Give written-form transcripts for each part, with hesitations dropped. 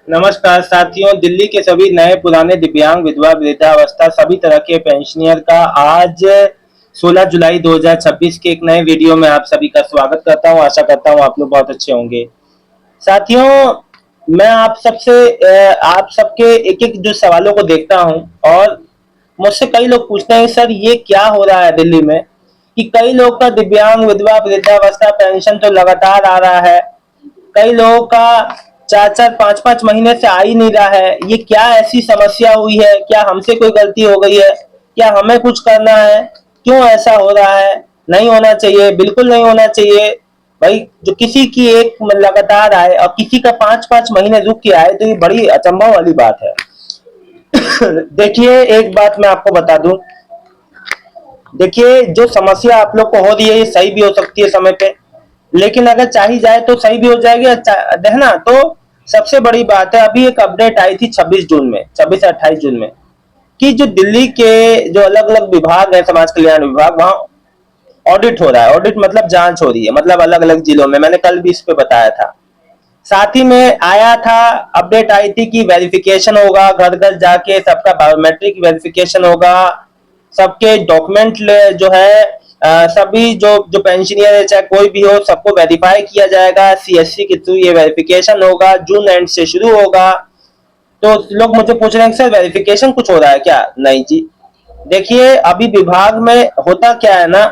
नमस्कार साथियों, दिल्ली के सभी नए पुराने दिव्यांग विधवा वृद्धावस्था सभी तरह के पेंशनियर का आज 16 जुलाई 2026 के एक नए वीडियो में आप सभी का स्वागत करता हूं। आशा करता हूं आप लोग बहुत अच्छे होंगे। साथियों, मैं आप सबके एक एक जो सवालों को देखता हूं और मुझसे कई लोग पूछते हैं सर ये क्या हो रहा है दिल्ली में कि कई लोग का दिव्यांग विधवा वृद्धावस्था पेंशन तो लगातार आ रहा है, कई लोगों का 4-4 5-5 महीने से आ ही नहीं रहा है। ये क्या ऐसी समस्या हुई है? क्या हमसे कोई गलती हो गई है? क्या हमें कुछ करना है? क्यों ऐसा हो रहा है? नहीं होना चाहिए, बिल्कुल नहीं होना चाहिए भाई। जो किसी की एक लगातार आए और किसी का 5-5 महीने रुक के आए तो ये बड़ी अचंभव वाली बात है। देखिए, एक बात मैं आपको बता दूं। देखिए, जो समस्या आप लोग को हो रही है ये सही भी हो सकती है समय पे, लेकिन अगर चाही जाए तो सही भी हो जाएगी, है ना। तो सबसे बड़ी बात है, अभी एक अपडेट आई थी 26 जून में, 26 से 28 जून में, कि जो दिल्ली के जो अलग अलग विभाग है, समाज कल्याण विभाग, वहां ऑडिट हो रहा है। ऑडिट मतलब जांच हो रही है, मतलब अलग अलग जिलों में। मैंने कल भी इस पे बताया था। साथ ही में आया था, अपडेट आई थी कि वेरिफिकेशन होगा, घर घर जाके सबका बायोमेट्रिक वेरिफिकेशन होगा, सबके डॉक्यूमेंट जो है सभी जो पेंशनियर है चाहे कोई भी हो, सबको वेरीफाई किया जाएगा। सीएससी के थ्रू ये वेरिफिकेशन होगा, जून एंड से शुरू होगा। तो लोग मुझे पूछ रहे हैं सर वेरिफिकेशन कुछ हो रहा है क्या? नहीं जी। देखिए, अभी विभाग में होता क्या है ना,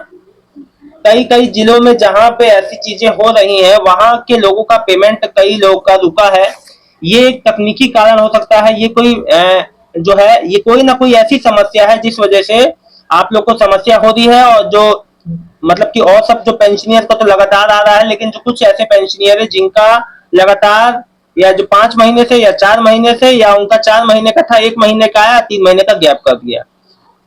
कई कई जिलों में जहां पे ऐसी चीजें हो रही हैं वहां के लोगों का पेमेंट कई लोगों का रुका है। ये एक तकनीकी कारण हो सकता है, ये कोई जो है ये कोई ना कोई ऐसी समस्या है जिस वजह से आप लोग को समस्या हो रही है। और जो मतलब कि और सब जो पेंशनियर का तो लगातार आ रहा है, लेकिन जो कुछ ऐसे पेंशनियर है जिनका लगातार या जो 5 महीने से या 4 महीने से, या उनका 4 महीने का था 1 महीने का आया, 3 महीने का गैप कर दिया।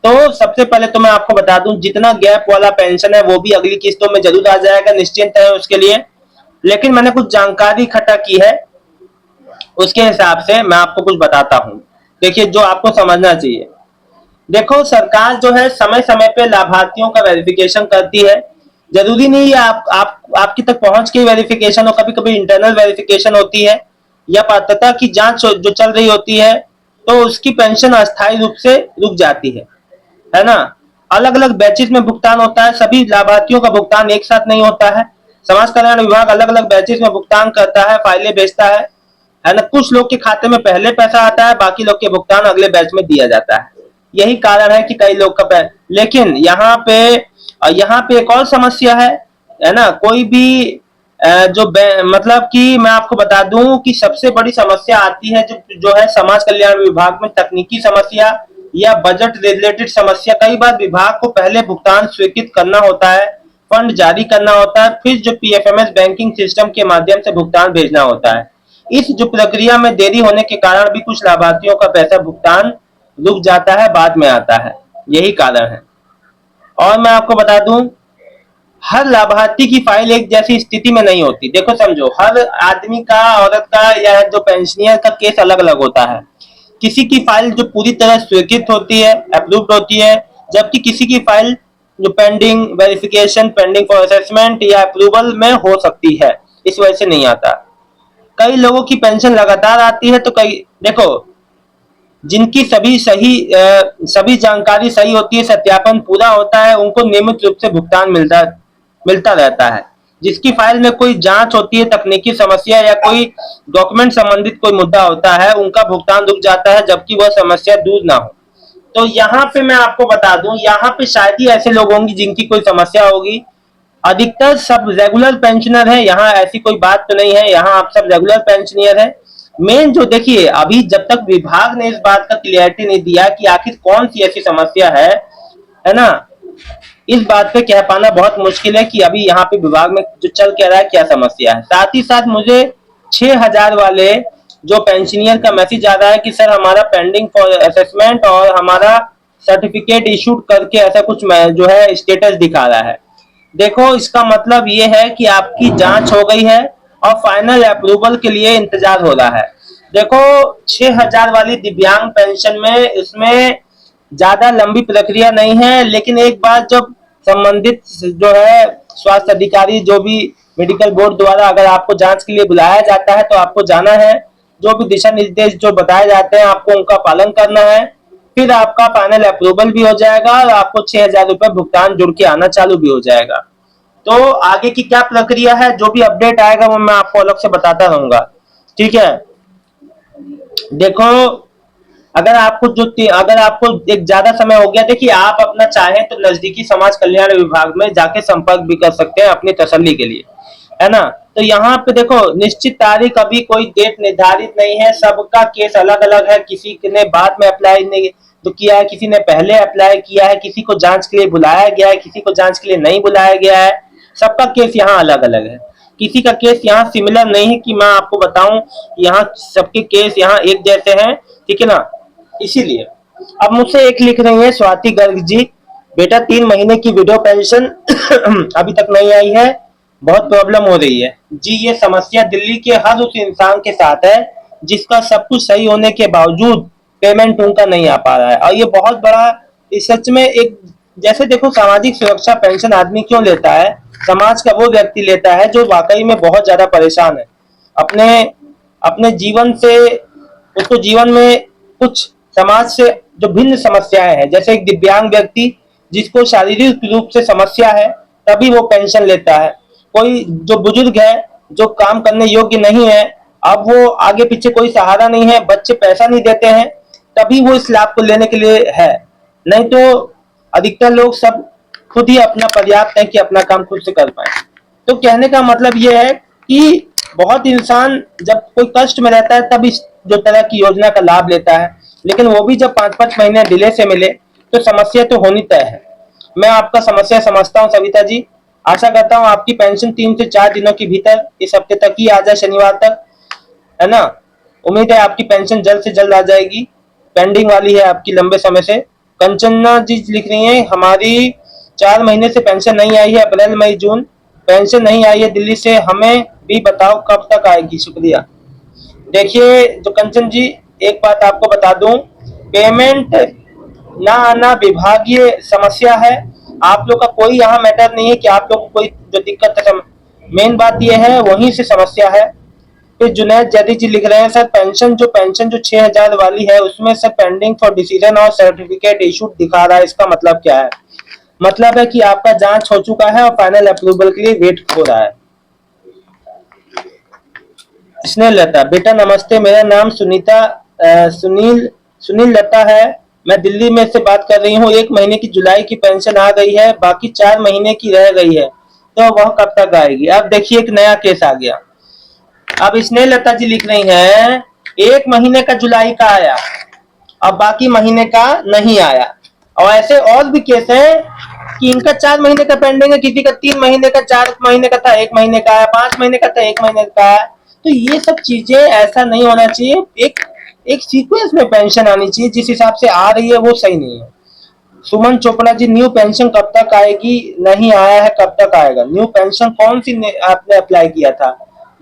तो सबसे पहले तो मैं आपको बता दूं, जितना गैप वाला पेंशन है वो भी अगली किस्तों में जरूर आ जाएगा, निश्चिंत है उसके लिए। लेकिन मैंने कुछ जानकारी इकट्ठा की है, उसके हिसाब से मैं आपको कुछ बताता हूं। देखिए, जो आपको समझना चाहिए। देखो, सरकार जो है समय समय पे लाभार्थियों का वेरिफिकेशन करती है। जरूरी नहीं है आप आपकी तक पहुंच के वेरिफिकेशन हो, कभी कभी इंटरनल वेरिफिकेशन होती है या पात्रता की जांच जो चल रही होती है, तो उसकी पेंशन अस्थायी रूप से रुक जाती है ना। अलग अलग बैचेस में भुगतान होता है, सभी लाभार्थियों का भुगतान एक साथ नहीं होता है। समाज कल्याण विभाग अलग अलग बैचेस में भुगतान करता है, फाइलें भेजता है ना। कुछ लोग के खाते में पहले पैसा आता है, बाकी लोग के भुगतान अगले बैच में दिया जाता है। यही कारण है कि कई लोग का लेकिन यहाँ पे एक और समस्या है ना। कोई भी मतलब कि मैं आपको बता दूं कि सबसे बड़ी समस्या आती है जो है समाज कल्याण विभाग में, तकनीकी समस्या या बजट रिलेटेड समस्या। कई बार विभाग को पहले भुगतान स्वीकृत करना होता है, फंड जारी करना होता है, फिर जो पीएफएमएस बैंकिंग सिस्टम के माध्यम से भुगतान भेजना होता है। इस जो प्रक्रिया में देरी होने के कारण भी कुछ लाभार्थियों का पैसा भुगतान रुक जाता है, बाद में आता है। यही कारण है। और मैं आपको बता दूं, हर लाभार्थी की फाइल एक जैसी स्थिति में नहीं होती। देखो समझो, हर आदमी का, औरत का या जो पेंशनियर का केस अलग अलग होता है। किसी की फाइल जो पूरी तरह स्वीकृत होती है, अप्रूव्ड होती है, जबकि किसी की फाइल जो pending verification, pending for assessment या अप्रूवल में हो सकती है, इस वजह से नहीं आता। कई लोगों की पेंशन लगातार आती है, तो कई देखो, जिनकी सभी जानकारी सही होती है, सत्यापन पूरा होता है, उनको नियमित रूप से भुगतान मिलता रहता है। जिसकी फाइल में कोई जांच होती है, तकनीकी समस्या या कोई डॉक्यूमेंट संबंधित कोई मुद्दा होता है, उनका भुगतान रुक जाता है जबकि वह समस्या दूर ना हो। तो यहाँ पे मैं आपको बता दूं, यहाँ पे शायद ही ऐसे लोग होंगे जिनकी कोई समस्या होगी। अधिकतर सब रेगुलर पेंशनर है, यहाँ ऐसी कोई बात तो नहीं है, यहाँ आप सब रेगुलर पेंशनियर है। मेन जो देखिए, अभी जब तक विभाग ने इस बात का क्लियरिटी नहीं दिया कि आखिर कौन सी ऐसी समस्या है ना, इस बात पे कह पाना बहुत मुश्किल है कि अभी यहाँ पे विभाग में जो चल क्या रहा है, क्या समस्या है। साथ ही साथ मुझे 6,000 वाले जो पेंशनियर का मैसेज आ रहा है कि सर हमारा पेंडिंग फॉर असेसमेंट और हमारा सर्टिफिकेट इशूड करके ऐसा कुछ जो है स्टेटस दिखा रहा है। देखो, इसका मतलब ये है कि आपकी जांच हो गई है और फाइनल अप्रूवल के लिए इंतजार हो रहा है। देखो, 6,000 वाली दिव्यांग पेंशन में इसमें ज्यादा लंबी प्रक्रिया नहीं है, लेकिन एक बार जब संबंधित जो है स्वास्थ्य अधिकारी, जो भी मेडिकल बोर्ड द्वारा अगर आपको जांच के लिए बुलाया जाता है तो आपको जाना है। जो भी दिशा निर्देश जो बताए जाते हैं आपको उनका पालन करना है। फिर आपका फाइनल अप्रूवल भी हो जाएगा और आपको 6,000 रुपए भुगतान जुड़ के आना चालू भी हो जाएगा। तो आगे की क्या प्रक्रिया है, जो भी अपडेट आएगा वो मैं आपको अलग से बताता रहूंगा। ठीक है, देखो अगर आपको एक ज्यादा समय हो गया, देखिए आप अपना चाहें तो नजदीकी समाज कल्याण विभाग में जाके संपर्क भी कर सकते हैं अपनी तसल्ली के लिए, है ना। तो यहाँ पे देखो निश्चित तारीख अभी कोई डेट निर्धारित नहीं है, सबका केस अलग अलग है। किसी ने बाद में अप्लाई नहीं तो किया है, किसी ने पहले अप्लाई किया है, किसी को जांच के लिए बुलाया गया है, किसी को जांच के लिए नहीं बुलाया गया है। सबका केस यहाँ अलग अलग है, किसी का केस यहाँ सिमिलर नहीं है कि मैं आपको बताऊं यहाँ सबके केस यहाँ एक जैसे हैं, ठीक है ना। इसीलिए अब मुझसे एक लिख रही है स्वाति गर्ग जी, बेटा 3 महीने की विडो पेंशन अभी तक नहीं आई है, बहुत प्रॉब्लम हो रही है जी। ये समस्या दिल्ली के हर उस इंसान के साथ है जिसका सब कुछ सही होने के बावजूद पेमेंट उनका नहीं आ पा रहा है। और ये बहुत बड़ा, इस सच में एक, जैसे देखो सामाजिक सुरक्षा पेंशन आदमी क्यों लेता है, समाज का वो व्यक्ति लेता है जो वाकई में बहुत ज्यादा परेशान है अपने अपने जीवन से। उसको जीवन में कुछ समाज से जो भिन्न समस्याएं हैं, जैसे एक दिव्यांग व्यक्ति जिसको शारीरिक रूप से समस्या है तभी वो पेंशन लेता है। कोई जो बुजुर्ग है जो काम करने योग्य नहीं है, अब वो आगे पीछे कोई सहारा नहीं है, बच्चे पैसा नहीं देते हैं, तभी वो इस लाभ को लेने के लिए है। नहीं तो अधिकतर लोग सब खुद ही अपना पर्याप्त है कि अपना काम खुद से कर पाए। तो कहने का मतलब ये है कि बहुत इंसान जब कोई कष्ट में रहता है तब इस जो तरह की योजना का लाभ लेता है, लेकिन वो भी जब 5-5 महीने डिले से मिले तो समस्या तो होनी तय है। मैं आपका समस्या समझता हूँ सविता जी, आशा करता हूँ आपकी पेंशन 3 से 4 दिनों के भीतर इस हफ्ते तक ही आ जाए, शनिवार तक, है ना। उम्मीद है आपकी पेंशन जल्द से जल्द आ जाएगी, पेंडिंग वाली है आपकी लंबे समय से। कंचना जी लिख रही हैं हमारी 4 महीने से पेंशन नहीं आई है, अप्रैल मई जून पेंशन नहीं आई है दिल्ली से, हमें भी बताओ कब तक आएगी, शुक्रिया। देखिए जो कंचन जी, एक बात आपको बता दूं, पेमेंट ना आना विभागीय समस्या है, आप लोग का कोई यहाँ मैटर नहीं है कि आप लोग को कोई जो दिक्कत है, मेन बात यह है वहीं से समस्या है। फिर जुनैद जैदी जी लिख रहे हैं सर पेंशन जो 6,000 वाली है उसमें से पेंडिंग फॉर डिसीजन और सर्टिफिकेट इशूड दिखा रहा है, इसका मतलब क्या है? मतलब है कि आपका जांच हो चुका है और फाइनल अप्रूवल के लिए वेट हो रहा है। स्नेह लता, बेटा नमस्ते, मेरा नाम सुनील लता है, मैं दिल्ली में से बात कर रही हूँ। 1 महीने की जुलाई की पेंशन आ गई है, बाकी 4 महीने की रह गई है, तो वह कब तक आएगी? अब देखिए एक नया केस आ गया। अब स्नेह लता जी लिख रही हैं 1 महीने का जुलाई का आया, अब बाकी महीने का नहीं आया। और ऐसे और भी केस है कि इनका 4 महीने का पेंडिंग है, किसी का 3 महीने का, 4 महीने का था 1 महीने का आया, 5 महीने का था 1 महीने का आया। तो ये सब चीजें ऐसा नहीं होना चाहिए, एक एक सीक्वेंस में पेंशन आनी चाहिए, जिस हिसाब से आ रही है वो सही नहीं है। सुमन चोपड़ा जी, न्यू पेंशन कब तक आएगी? नहीं आया है, कब तक आएगा? न्यू पेंशन कौन सी आपने अप्लाई किया था?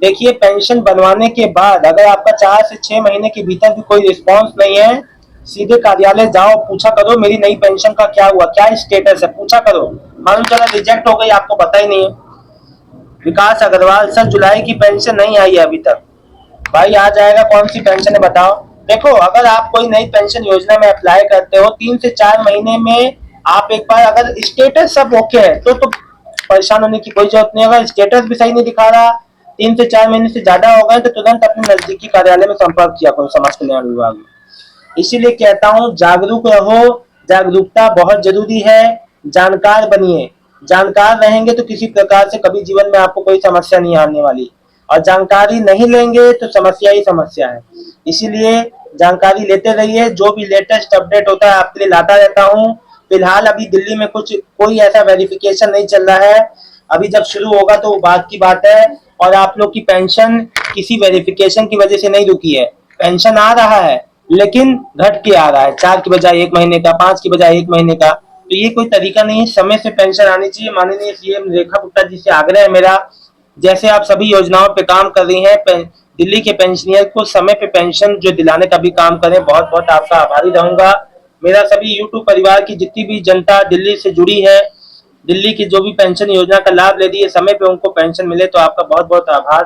देखिए पेंशन बनवाने के बाद अगर आपका 4 से 6 महीने के भीतर भी कोई रिस्पॉन्स नहीं है, सीधे कार्यालय जाओ, पूछा करो मेरी नई पेंशन का क्या हुआ, क्या स्टेटस है, पूछा करो। मालूम चला रिजेक्ट हो गई, आपको पता ही नहीं है। विकास अग्रवाल, सर जुलाई की पेंशन नहीं आई है अभी तक। भाई आ जाएगा, कौन सी पेंशन है बताओ। देखो अगर आप कोई नई पेंशन योजना में अप्लाई करते हो 3 से 4 महीने में आप एक बार अगर स्टेटस सब ओके है तो परेशान होने की कोई जरूरत नहीं। अगर स्टेटस भी सही नहीं दिखा रहा, 3 से 4 महीने से ज्यादा हो गए, तो तुरंत अपने नजदीकी कार्यालय में संपर्क किया करो, समाज कल्याण विभाग में। इसीलिए कहता हूँ जागरूक रहो, जागरूकता बहुत जरूरी है, जानकार बनिए। जानकार रहेंगे तो किसी प्रकार से कभी जीवन में आपको कोई समस्या नहीं आने वाली, और जानकारी नहीं लेंगे तो समस्या ही समस्या है। इसीलिए जानकारी लेते रहिए, जो भी लेटेस्ट अपडेट होता है आपके लिए लाता रहता हूँ। फिलहाल अभी दिल्ली में कोई ऐसा वेरिफिकेशन नहीं चल रहा है, अभी जब शुरू होगा तो बात की बात है। और आप लोग की पेंशन किसी वेरिफिकेशन की वजह से नहीं रुकी है, पेंशन आ रहा है लेकिन घट के आ रहा है, 4 की बजाय 1 महीने का, 5 की बजाय 1 महीने का। तो ये कोई तरीका नहीं है, समय से पेंशन आनी चाहिए। माननीय सीएम रेखा गुप्ता जी से आग्रह है मेरा, जैसे आप सभी योजनाओं पे काम कर रही हैं, दिल्ली के पेंशनियर को समय पे पेंशन जो दिलाने का भी काम करें। बहुत बहुत आपका आभारी रहूंगा। मेरा सभी यूट्यूब परिवार की जितनी भी जनता दिल्ली से जुड़ी है, दिल्ली की जो भी पेंशन योजना का लाभ ले रही है, समय पे उनको पेंशन मिले, तो आपका बहुत बहुत आभार।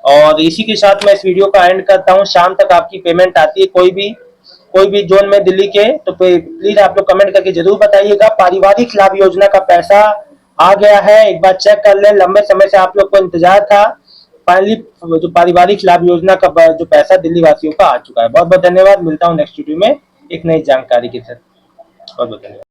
और इसी के साथ मैं इस वीडियो का एंड करता हूँ। शाम तक आपकी पेमेंट आती है कोई भी जोन में दिल्ली के, तो प्लीज आप लोग कमेंट करके जरूर बताइएगा। पारिवारिक लाभ योजना का पैसा आ गया है, एक बार चेक कर लें, लंबे समय से आप लोग को इंतजार था। फाइनली जो पारिवारिक लाभ योजना का जो पैसा दिल्ली वासियों का आ चुका है। बहुत बहुत धन्यवाद, मिलता हूँ नेक्स्ट वीडियो में एक नई जानकारी के साथ। बहुत बहुत धन्यवाद।